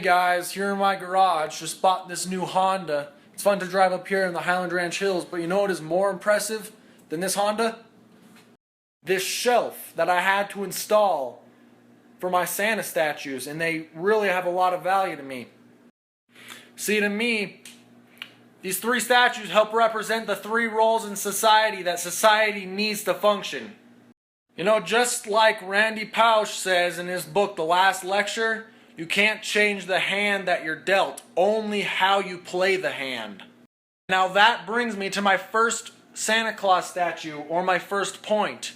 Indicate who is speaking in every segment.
Speaker 1: guys, here in my garage, just bought this new Honda. It's fun to drive up here in the Highland Ranch Hills, but you know what is more impressive than this Honda? This shelf that I had to install for my Santa statues, and they really have a lot of value to me. See, to me, these three statues help represent the three roles in society that society needs to function. You know, just like Randy Pausch says in his book, The Last Lecture, you can't change the hand that you're dealt, only how you play the hand. Now that brings me to my first Santa Claus statue, or my first point.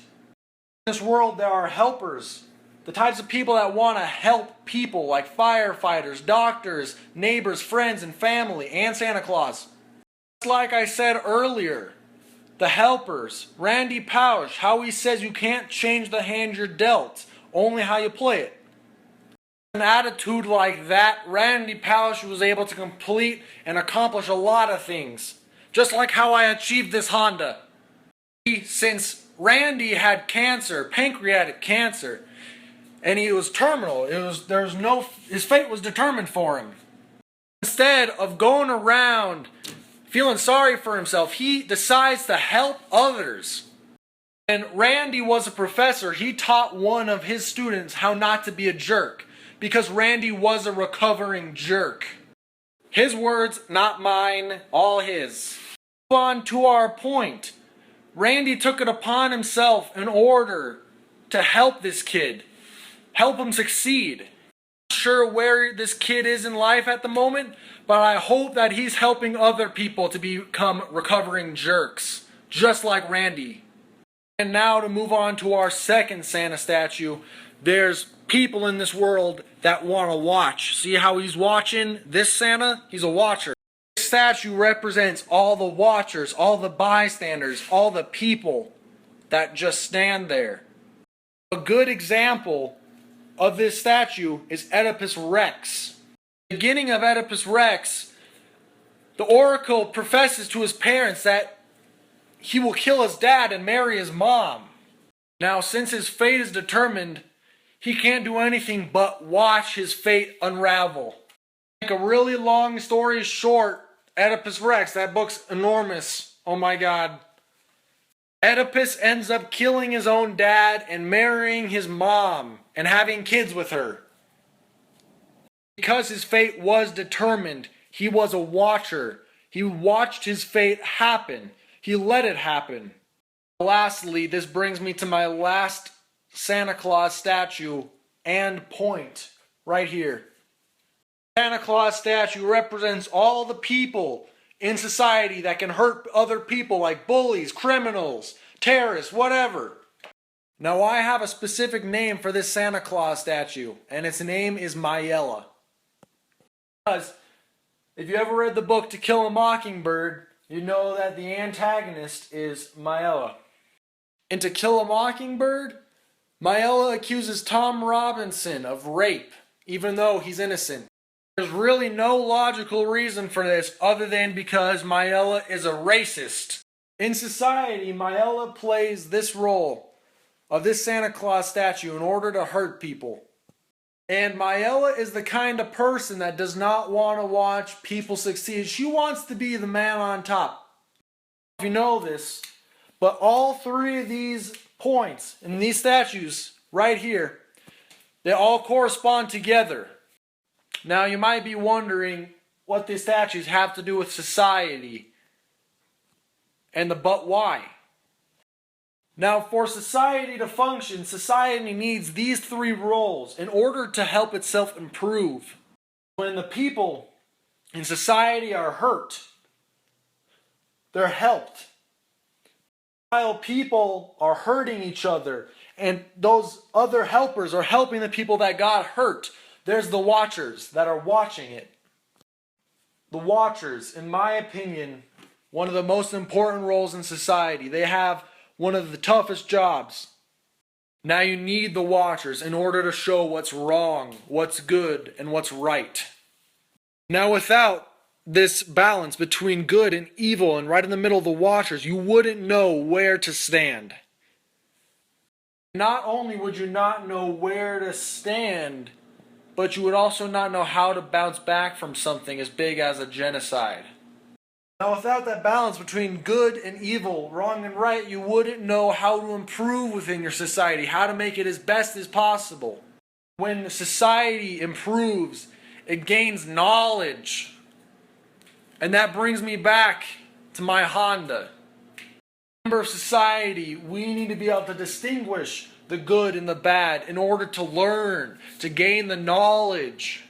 Speaker 1: In this world there are helpers, the types of people that want to help people, like firefighters, doctors, neighbors, friends, and family, and Santa Claus. Just like I said earlier, the helpers, Randy Pausch, how he says you can't change the hand you're dealt, only how you play it. An attitude like that, Randy Pausch was able to complete and accomplish a lot of things. Just like how I achieved this Honda. Since Randy had cancer, pancreatic cancer, and he was terminal, his fate was determined for him. Instead of going around feeling sorry for himself, he decides to help others. And Randy was a professor. He taught one of his students how not to be a jerk, because Randy was a recovering jerk. His words, not mine, all his. On to our point. Randy took it upon himself in order to help this kid, help him succeed. Not sure where this kid is in life at the moment, but I hope that he's helping other people to become recovering jerks, just like Randy. And now to move on to our second Santa statue, there's people in this world that want to watch. See how he's watching? This Santa, he's a watcher. This statue represents all the watchers, all the bystanders, all the people that just stand there. A good example of this statue is Oedipus Rex. At the beginning of Oedipus Rex, the oracle professes to his parents that he will kill his dad and marry his mom. Now, since his fate is determined, he can't do anything but watch his fate unravel. Make a really long story short, Oedipus Rex, that book's enormous. Oh my God. Oedipus ends up killing his own dad and marrying his mom and having kids with her. Because his fate was determined, he was a watcher. He watched his fate happen. He let it happen. Lastly, this brings me to my last Santa Claus statue and point right here. Santa Claus statue represents all the people in society that can hurt other people, like bullies, criminals, terrorists, whatever. Now I have a specific name for this Santa Claus statue, and its name is Mayella. Because if you ever read the book To Kill a Mockingbird, you know that the antagonist is Mayella. In To Kill a Mockingbird, Mayella accuses Tom Robinson of rape, even though he's innocent. There's really no logical reason for this other than because Mayella is a racist. In society, Mayella plays this role of this Santa Claus statue in order to hurt people. And Mayella is the kind of person that does not want to watch people succeed. She wants to be the man on top. If you know this, but all three of these points in these statues right here, they all correspond together. Now you might be wondering what these statues have to do with society and the but why. Now for society to function, society needs these three roles in order to help itself improve. When the people in society are hurt, they're helped. While people are hurting each other and those other helpers are helping the people that got hurt, there's the watchers that are watching it. The watchers, in my opinion, one of the most important roles in society. They have one of the toughest jobs. Now you need the watchers in order to show what's wrong, what's good, and what's right. Now without this balance between good and evil and right in the middle of the watchers, you wouldn't know where to stand. Not only would you not know where to stand, but you would also not know how to bounce back from something as big as a genocide. Now, without that balance between good and evil, wrong and right, you wouldn't know how to improve within your society, how to make it as best as possible. When society improves, it gains knowledge. And that brings me back to my Honda. As a member of society, we need to be able to distinguish the good and the bad in order to learn, to gain the knowledge.